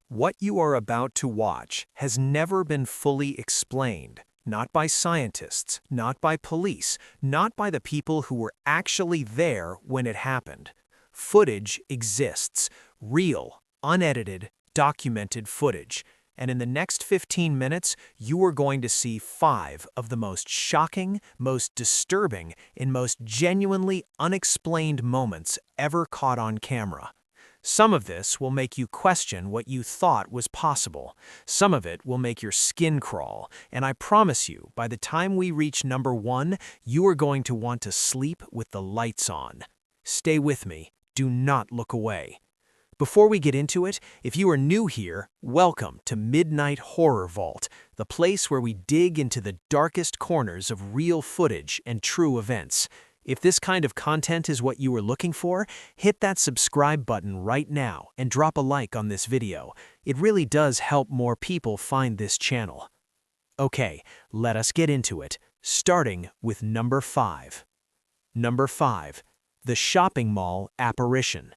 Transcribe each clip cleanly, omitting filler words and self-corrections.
What you are about to watch has never been fully explained, not by scientists, not by police, not by the people who were actually there when it happened. Footage exists, real, unedited, documented footage, and in the next 15 minutes, you are going to see 5 of the most shocking, most disturbing, and most genuinely unexplained moments ever caught on camera. Some of this will make you question what you thought was possible. Some of it will make your skin crawl, and I promise you, by the time we reach number 1, you are going to want to sleep with the lights on. Stay with me. Do not look away. Before we get into it, if you are new here, welcome to Midnight Horror Vault, the place where we dig into the darkest corners of real footage and true events. If this kind of content is what you were looking for, hit that subscribe button right now and drop a like on this video. It really does help more people find this channel. Okay, let us get into it, starting with number 5. Number 5. The shopping mall apparition.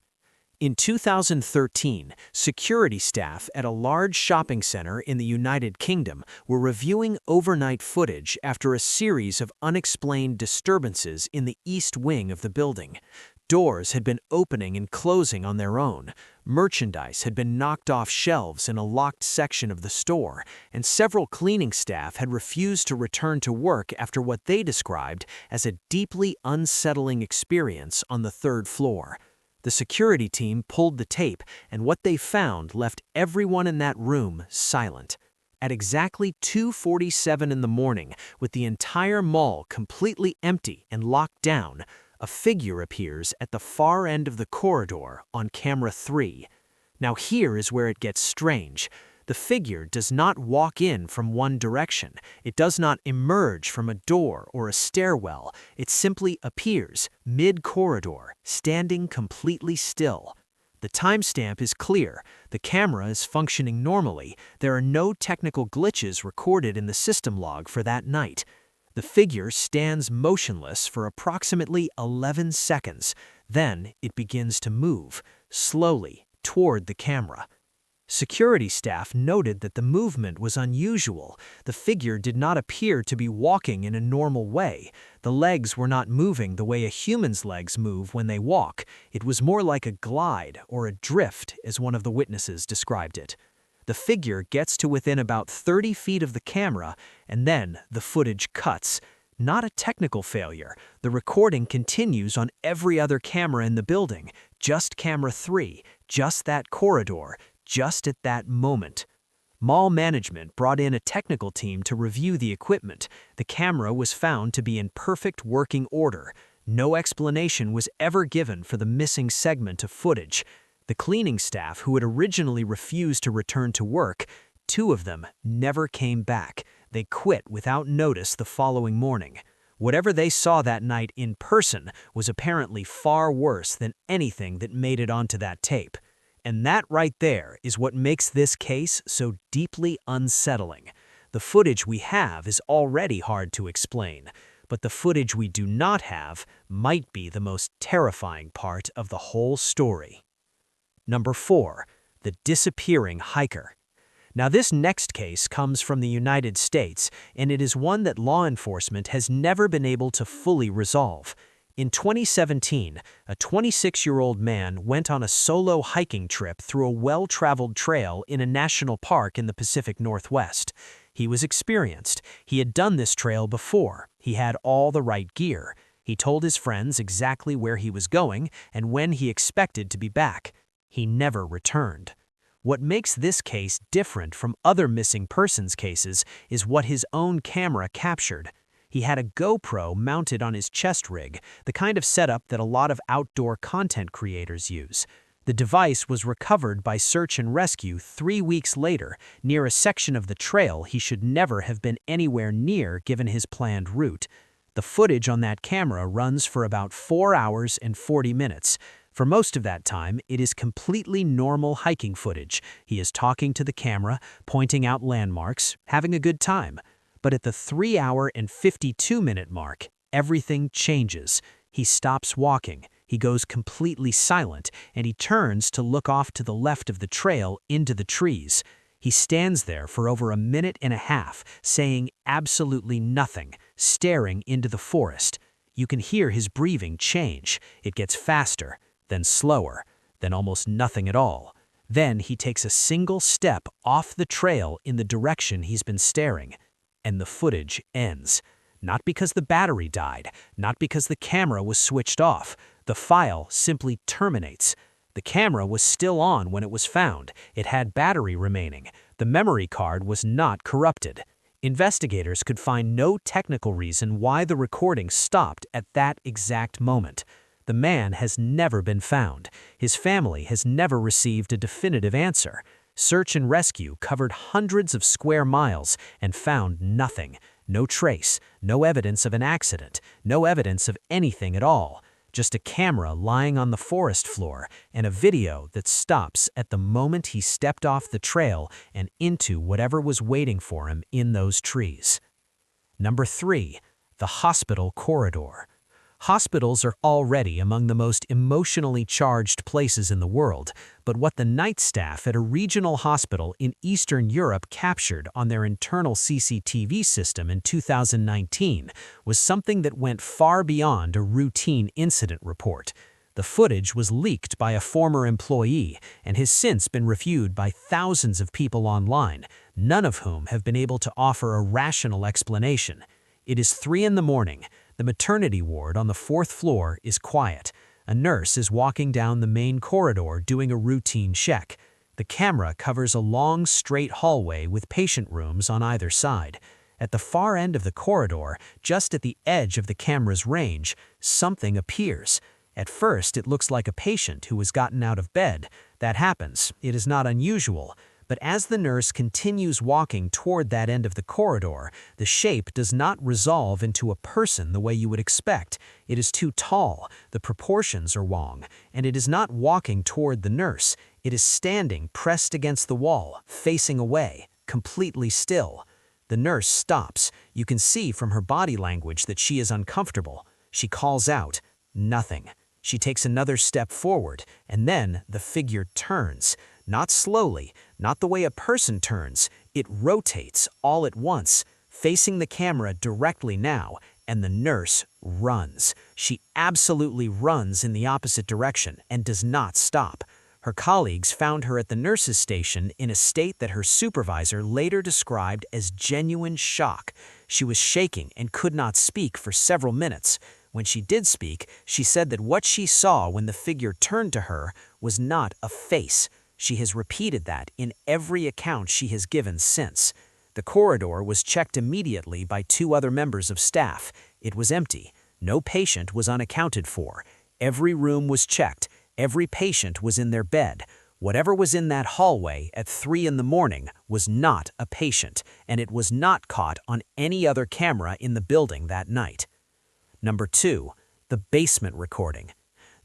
In 2013, security staff at a large shopping center in the United Kingdom were reviewing overnight footage after a series of unexplained disturbances in the east wing of the building. Doors had been opening and closing on their own, merchandise had been knocked off shelves in a locked section of the store, and several cleaning staff had refused to return to work after what they described as a deeply unsettling experience on the 3rd floor. The security team pulled the tape, and what they found left everyone in that room silent. At exactly 2:47 in the morning, with the entire mall completely empty and locked down, a figure appears at the far end of the corridor on camera 3. Now here is where it gets strange. The figure does not walk in from one direction. It does not emerge from a door or a stairwell. It simply appears mid-corridor, standing completely still. The timestamp is clear. The camera is functioning normally. There are no technical glitches recorded in the system log for that night. The figure stands motionless for approximately 11 seconds. Then it begins to move, slowly, toward the camera. Security staff noted that the movement was unusual. The figure did not appear to be walking in a normal way. The legs were not moving the way a human's legs move when they walk. It was more like a glide or a drift, as one of the witnesses described it. The figure gets to within about 30 feet of the camera, and then the footage cuts. Not a technical failure. The recording continues on every other camera in the building. Just camera 3, just that corridor, just at that moment. Mall management brought in a technical team to review the equipment. The camera was found to be in perfect working order. No explanation was ever given for the missing segment of footage. The cleaning staff who had originally refused to return to work, 2 of them never came back. They quit without notice the following morning. Whatever they saw that night in person was apparently far worse than anything that made it onto that tape. And that right there is what makes this case so deeply unsettling. The footage we have is already hard to explain, but the footage we do not have might be the most terrifying part of the whole story. Number 4. The disappearing hiker. Now this next case comes from the United States, and it is one that law enforcement has never been able to fully resolve. In 2017, a 26-year-old man went on a solo hiking trip through a well-traveled trail in a national park in the Pacific Northwest. He was experienced. He had done this trail before. He had all the right gear. He told his friends exactly where he was going and when he expected to be back. He never returned. What makes this case different from other missing persons cases is what his own camera captured. He had a GoPro mounted on his chest rig, the kind of setup that a lot of outdoor content creators use. The device was recovered by search and rescue 3 weeks later, near a section of the trail he should never have been anywhere near given his planned route. The footage on that camera runs for about 4 hours and 40 minutes. For most of that time, it is completely normal hiking footage. He is talking to the camera, pointing out landmarks, having a good time. But at the 3-hour and 52-minute mark, everything changes. He stops walking. He goes completely silent, and he turns to look off to the left of the trail into the trees. He stands there for over a minute and a half, saying absolutely nothing, staring into the forest. You can hear his breathing change. It gets faster, then slower, then almost nothing at all. Then he takes a single step off the trail in the direction he's been staring. And the footage ends. Not because the battery died, not because the camera was switched off. The file simply terminates. The camera was still on when it was found. It had battery remaining. The memory card was not corrupted. Investigators could find no technical reason why the recording stopped at that exact moment. The man has never been found. His family has never received a definitive answer. Search and rescue covered hundreds of square miles and found nothing. No trace, no evidence of an accident, no evidence of anything at all. Just a camera lying on the forest floor and a video that stops at the moment he stepped off the trail and into whatever was waiting for him in those trees. Number 3. The hospital corridor. Hospitals are already among the most emotionally charged places in the world, but what the night staff at a regional hospital in Eastern Europe captured on their internal CCTV system in 2019 was something that went far beyond a routine incident report. The footage was leaked by a former employee and has since been reviewed by thousands of people online, none of whom have been able to offer a rational explanation. It is 3 in the morning. The maternity ward on the 4th floor is quiet. A nurse is walking down the main corridor doing a routine check. The camera covers a long, straight hallway with patient rooms on either side. At the far end of the corridor, just at the edge of the camera's range, something appears. At first, it looks like a patient who has gotten out of bed. That happens. It is not unusual. But as the nurse continues walking toward that end of the corridor, the shape does not resolve into a person the way you would expect. It is too tall, the proportions are wrong, and it is not walking toward the nurse. It is standing pressed against the wall, facing away, completely still. The nurse stops. You can see from her body language that she is uncomfortable. She calls out, "Nothing." She takes another step forward, and then the figure turns. Not slowly, not the way a person turns. It rotates all at once, facing the camera directly now, and the nurse runs. She absolutely runs in the opposite direction and does not stop. Her colleagues found her at the nurse's station in a state that her supervisor later described as genuine shock. She was shaking and could not speak for several minutes. When she did speak, she said that what she saw when the figure turned to her was not a face. She has repeated that in every account she has given since. The corridor was checked immediately by 2 other members of staff. It was empty. No patient was unaccounted for. Every room was checked. Every patient was in their bed. Whatever was in that hallway at 3 in the morning was not a patient, and it was not caught on any other camera in the building that night. Number 2. The basement recording.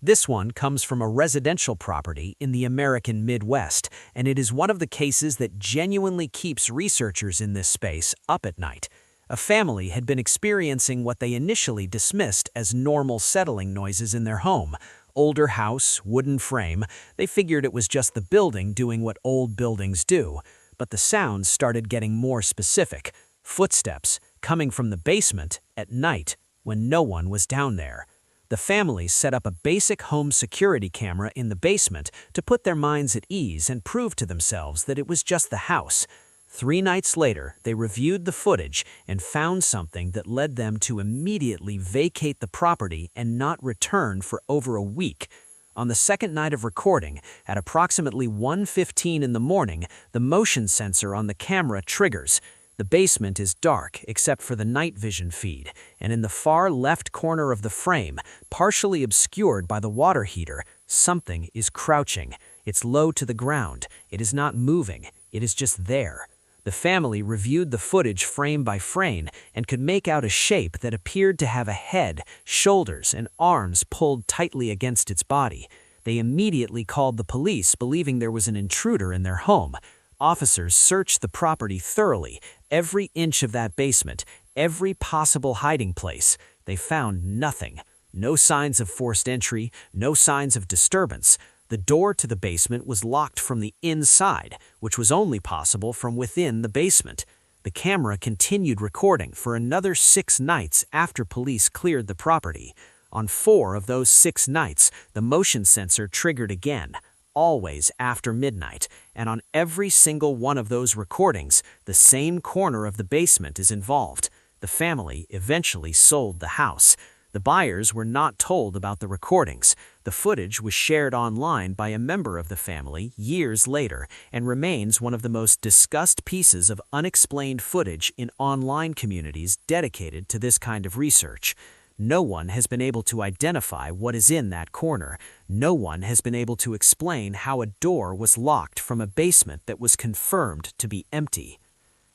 This one comes from a residential property in the American Midwest, and it is one of the cases that genuinely keeps researchers in this space up at night. A family had been experiencing what they initially dismissed as normal settling noises in their home. Older house, wooden frame. They figured it was just the building doing what old buildings do. But the sounds started getting more specific. Footsteps coming from the basement at night when no one was down there. The family set up a basic home security camera in the basement to put their minds at ease and prove to themselves that it was just the house. 3 nights later, they reviewed the footage and found something that led them to immediately vacate the property and not return for over a week. On the second night of recording, at approximately 1:15 in the morning, the motion sensor on the camera triggers. The basement is dark except for the night vision feed, and in the far left corner of the frame, partially obscured by the water heater, something is crouching. It's low to the ground. It is not moving. It is just there. The family reviewed the footage frame by frame and could make out a shape that appeared to have a head, shoulders, and arms pulled tightly against its body. They immediately called the police, believing there was an intruder in their home. Officers searched the property thoroughly, every inch of that basement, every possible hiding place. They found nothing. No signs of forced entry, no signs of disturbance. The door to the basement was locked from the inside, which was only possible from within the basement. The camera continued recording for another 6 nights after police cleared the property. On 4 of those 6 nights, the motion sensor triggered again, always after midnight, and on every single one of those recordings, the same corner of the basement is involved. The family eventually sold the house. The buyers were not told about the recordings. The footage was shared online by a member of the family years later and remains one of the most discussed pieces of unexplained footage in online communities dedicated to this kind of research. No one has been able to identify what is in that corner. No one has been able to explain how a door was locked from a basement that was confirmed to be empty.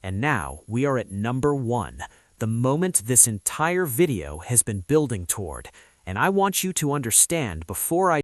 And now we are at number 1. The moment this entire video has been building toward, and I want you to understand before I